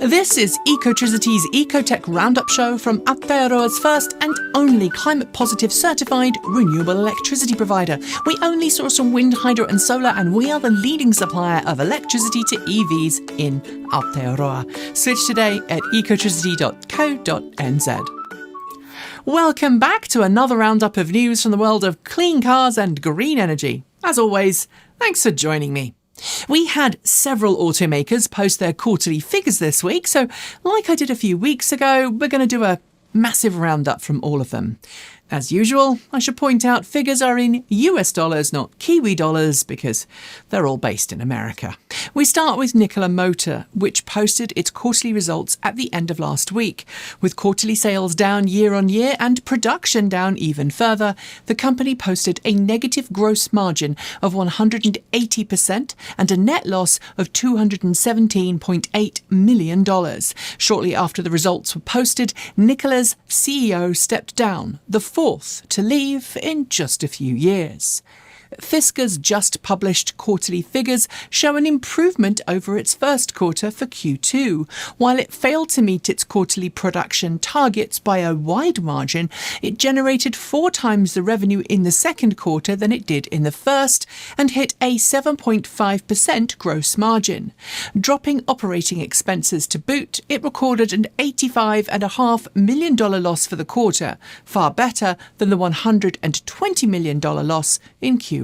This is Ecotricity's ecoTEC roundup show from Aotearoa's first and only climate-positive certified renewable electricity provider. We only source from wind, hydro and solar, and we are the leading supplier of electricity to EVs in Aotearoa. Switch today at ecotricity.co.nz. Welcome back to another roundup of news from the world of clean cars and green energy. As always, thanks for joining me. We had several automakers post their quarterly figures this week, so like I did a few weeks ago, we're going to do a massive roundup from all of them. As usual, I should point out figures are in US dollars, not Kiwi dollars, because they're all based in America. We start with Nikola Motor, which posted its quarterly results at the end of last week. With quarterly sales down year on year and production down even further, the company posted a negative gross margin of 180% and a net loss of $217.8 million. Shortly after the results were posted, Nikola's CEO stepped down, the fourth to leave in just a few years. Fisker's just published quarterly figures show an improvement over its first quarter for Q2. While it failed to meet its quarterly production targets by a wide margin, it generated 4 times the revenue in the second quarter than it did in the first and hit a 7.5% gross margin. Dropping operating expenses to boot, it recorded an $85.5 million loss for the quarter, far better than the $120 million loss in Q1.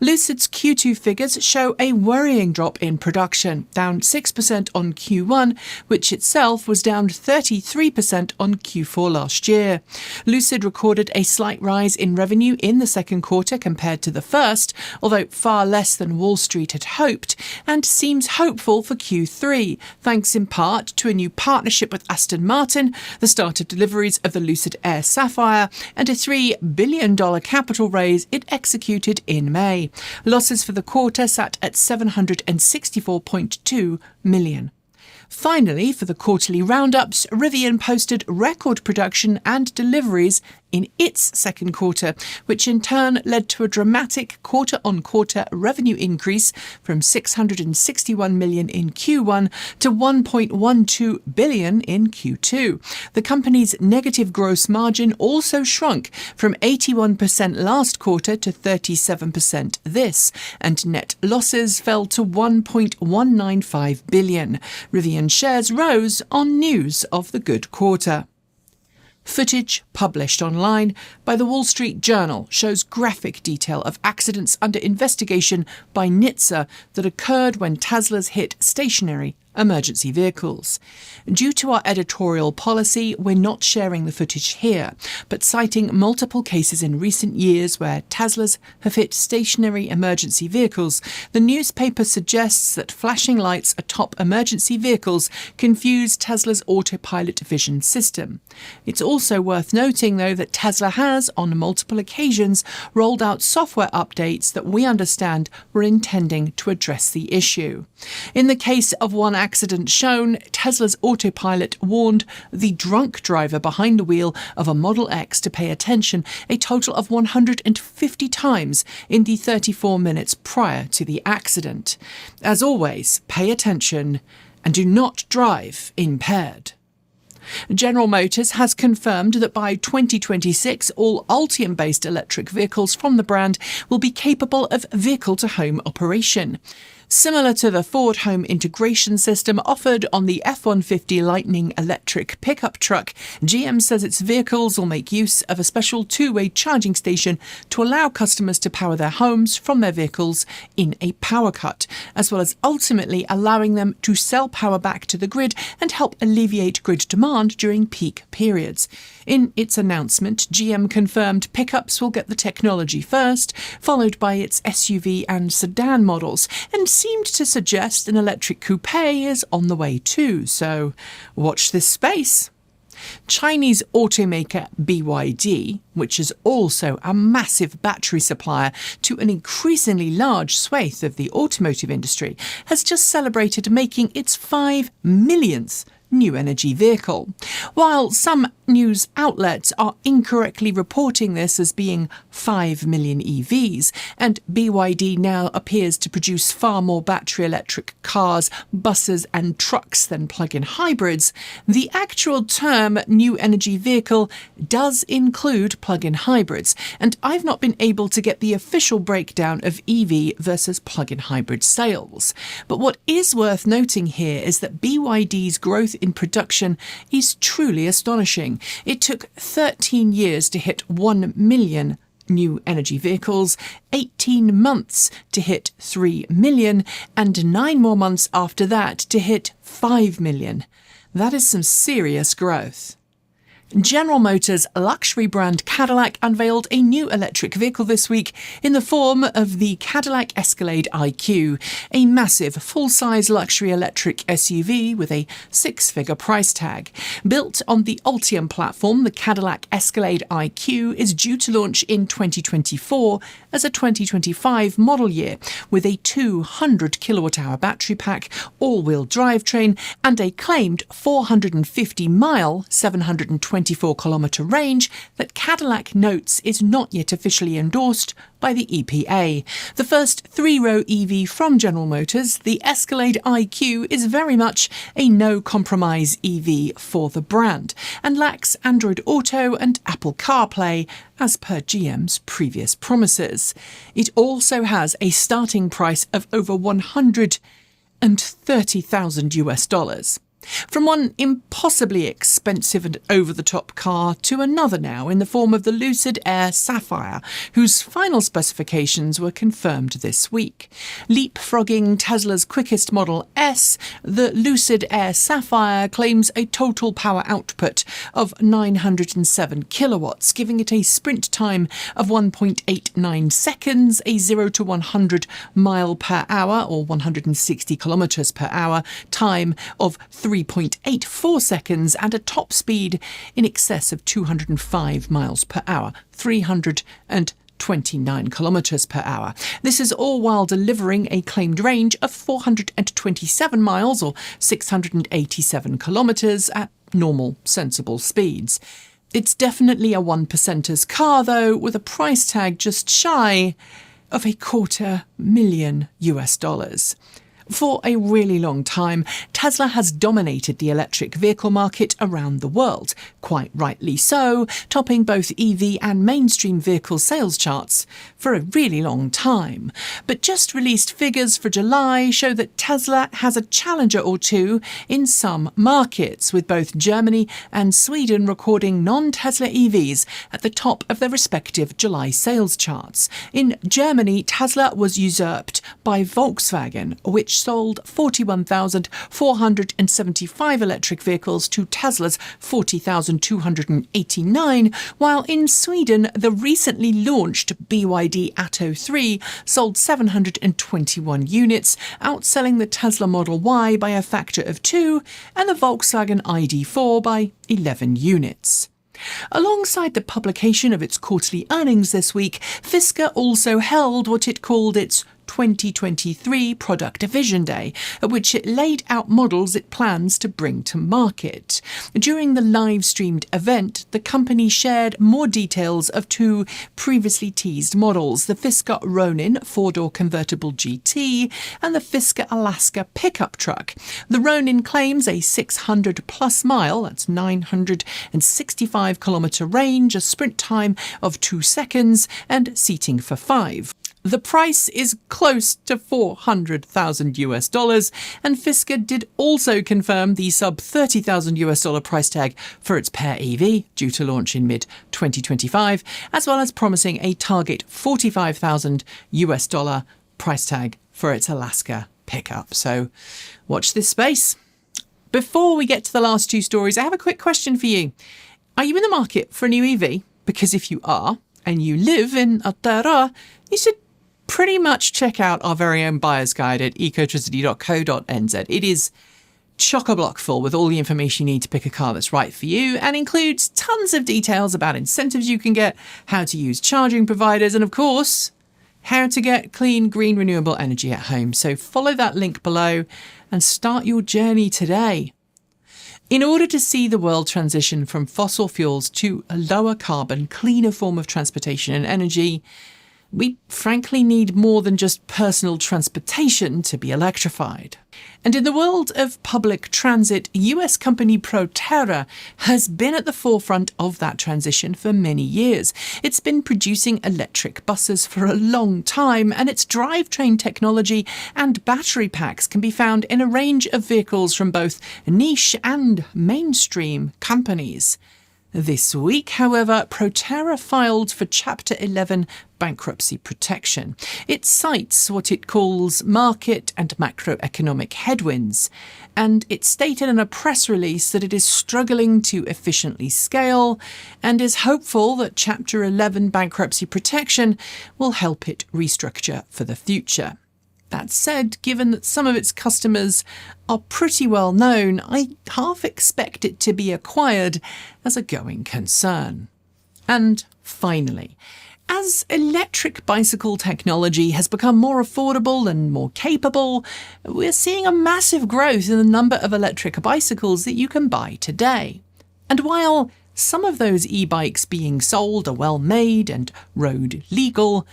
Lucid's Q2 figures show a worrying drop in production, down 6% on Q1, which itself was down 33% on Q4 last year. Lucid recorded a slight rise in revenue in the second quarter compared to the first, although far less than Wall Street had hoped, and seems hopeful for Q3, thanks in part to a new partnership with Aston Martin, the start of deliveries of the Lucid Air Sapphire, and a $3 billion capital raise it executed in May. Losses for the quarter sat at $764.2 million. Finally, for the quarterly roundups, Rivian posted record production and deliveries in its second quarter, which in turn led to a dramatic quarter-on-quarter revenue increase from $661 million in Q1 to $1.12 billion in Q2. The company's negative gross margin also shrunk from 81% last quarter to 37% this, and net losses fell to $1.195 billion. Rivian shares rose on news of the good quarter. Footage published online by the Wall Street Journal shows graphic detail of accidents under investigation by NHTSA that occurred when Teslas hit stationary emergency vehicles. Due to our editorial policy, we're not sharing the footage here, but citing multiple cases in recent years where Teslas have hit stationary emergency vehicles, the newspaper suggests that flashing lights atop emergency vehicles confuse Tesla's autopilot vision system. It's also worth noting, though, that Tesla has, on multiple occasions, rolled out software updates that we understand were intending to address the issue. In the case of one accident shown, Tesla's autopilot warned the drunk driver behind the wheel of a Model X to pay attention a total of 150 times in the 34 minutes prior to the accident. As always, pay attention and do not drive impaired. General Motors has confirmed that by 2026, all Ultium-based electric vehicles from the brand will be capable of vehicle-to-home operation. Similar to the Ford home integration system offered on the F-150 Lightning electric pickup truck, GM says its vehicles will make use of a special two-way charging station to allow customers to power their homes from their vehicles in a power cut, as well as ultimately allowing them to sell power back to the grid and help alleviate grid demand during peak periods. In its announcement, GM confirmed pickups will get the technology first, followed by its SUV and sedan models, and seemed to suggest an electric coupe is on the way too, so watch this space. Chinese automaker BYD, which is also a massive battery supplier to an increasingly large swathe of the automotive industry, has just celebrated making its 5 millionth new energy vehicle. While some news outlets are incorrectly reporting this as being 5 million EVs, and BYD now appears to produce far more battery electric cars, buses and trucks than plug-in hybrids, the actual term new energy vehicle does include plug-in hybrids, and I've not been able to get the official breakdown of EV versus plug-in hybrid sales. But what is worth noting here is that BYD's growth in production is truly astonishing. It took 13 years to hit 1 million new energy vehicles, 18 months to hit 3 million, and 9 more months after that to hit 5 million. That is some serious growth. General Motors' luxury brand Cadillac unveiled a new electric vehicle this week in the form of the Cadillac Escalade IQ, a massive full-size luxury electric SUV with a 6-figure price tag. Built on the Ultium platform, the Cadillac Escalade IQ is due to launch in 2024 as a 2025 model year with a 200 kilowatt-hour battery pack, all-wheel drivetrain, and a claimed 450-mile 724-kilometre range that Cadillac notes is not yet officially endorsed by the EPA. The first three-row EV from General Motors, the Escalade IQ is very much a no-compromise EV for the brand and lacks Android Auto and Apple CarPlay as per GM's previous promises. It also has a starting price of over $130,000. From one impossibly expensive and over-the-top car to another now in the form of the Lucid Air Sapphire, whose final specifications were confirmed this week. Leapfrogging Tesla's quickest Model S, the Lucid Air Sapphire claims a total power output of 907 kilowatts, giving it a sprint time of 1.89 seconds, a 0 to 100 mile per hour or 160 kilometers per hour time of 3.84 seconds, and a top speed in excess of 205 miles per hour, 329 kilometers per hour. This is all while delivering a claimed range of 427 miles or 687 kilometers at normal, sensible speeds. It's definitely a one-percenter's car, though, with a price tag just shy of $250,000. For a really long time, Tesla has dominated the electric vehicle market around the world, quite rightly so, topping both EV and mainstream vehicle sales charts for a really long time. But just released figures for July show that Tesla has a challenger or two in some markets, with both Germany and Sweden recording non-Tesla EVs at the top of their respective July sales charts. In Germany, Tesla was usurped by Volkswagen, which sold 41,475 electric vehicles to Tesla's 40,289, while in Sweden, the recently launched BYD Atto 3 sold 721 units, outselling the Tesla Model Y by a factor of 2 and the Volkswagen ID4 by 11 units. Alongside the publication of its quarterly earnings this week, Fisker also held what it called its 2023 Product Vision Day, at which it laid out models it plans to bring to market. During the live-streamed event, the company shared more details of two previously teased models, the Fisker Ronin 4-door convertible GT and the Fisker Alaska pickup truck. The Ronin claims a 600-plus mile, that's 965 kilometre range, a sprint time of 2 seconds, and seating for 5. The price is close to $400,000, and Fisker did also confirm the sub $30,000 price tag for its Pear EV, due to launch in mid-2025, as well as promising a target $45,000 price tag for its Alaska pickup. So watch this space. Before we get to the last two stories, I have a quick question for you. Are you in the market for a new EV? Because if you are, and you live in Aotearoa, you should pretty much check out our very own buyer's guide at ecotricity.co.nz. It is chock-a-block full with all the information you need to pick a car that's right for you, and includes tons of details about incentives you can get, how to use charging providers, and of course, how to get clean, green, renewable energy at home. So follow that link below and start your journey today. In order to see the world transition from fossil fuels to a lower carbon, cleaner form of transportation and energy, we frankly need more than just personal transportation to be electrified. And in the world of public transit, US company Proterra has been at the forefront of that transition for many years. It's been producing electric buses for a long time, and its drivetrain technology and battery packs can be found in a range of vehicles from both niche and mainstream companies. This week, however, Proterra filed for Chapter 11 bankruptcy protection. It cites what it calls market and macroeconomic headwinds, and it stated in a press release that it is struggling to efficiently scale and is hopeful that Chapter 11 bankruptcy protection will help it restructure for the future. That said, given that some of its customers are pretty well known, I half expect it to be acquired as a going concern. And finally, as electric bicycle technology has become more affordable and more capable, we're seeing a massive growth in the number of electric bicycles that you can buy today. And while some of those e-bikes being sold are well made and road legal,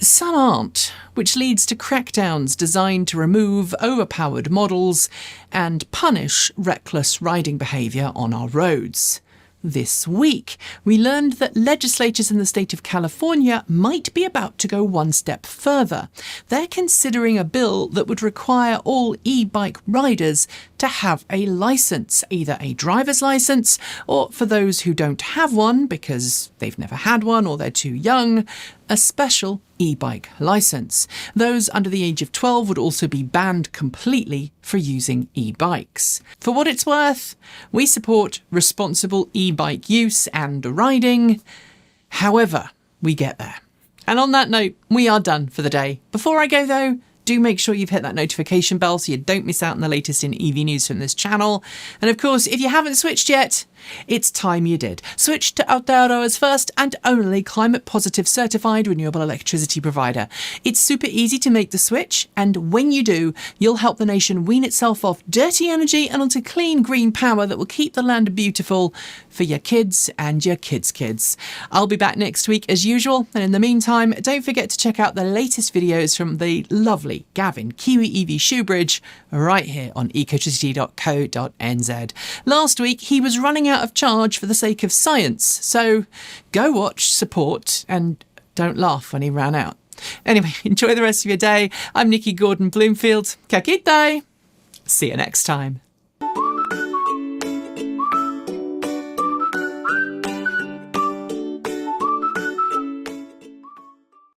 some aren't, which leads to crackdowns designed to remove overpowered models and punish reckless riding behaviour on our roads. This week, we learned that legislators in the state of California might be about to go one step further. They're considering a bill that would require all e-bike riders to have a licence, either a driver's licence, or for those who don't have one because they've never had one or they're too young, a special e-bike licence. Those under the age of 12 would also be banned completely for using e-bikes. For what it's worth, we support responsible e-bike use and riding, however we get there. And on that note, we are done for the day. Before I go though, do make sure you've hit that notification bell so you don't miss out on the latest in EV news from this channel. And of course, if you haven't switched yet, it's time you did. Switch to Aotearoa's first and only climate positive certified renewable electricity provider. It's super easy to make the switch, and when you do, you'll help the nation wean itself off dirty energy and onto clean green power that will keep the land beautiful for your kids and your kids' kids. I'll be back next week as usual, and in the meantime, don't forget to check out the latest videos from the lovely Gavin Kiwi EV Shoebridge right here on ecotricity.co.nz. Last week, he was running out of charge for the sake of science, so go watch, support, and don't laugh when he ran out. Anyway, enjoy the rest of your day. I'm Nikki Gordon Bloomfield. Ka kite! See you next time.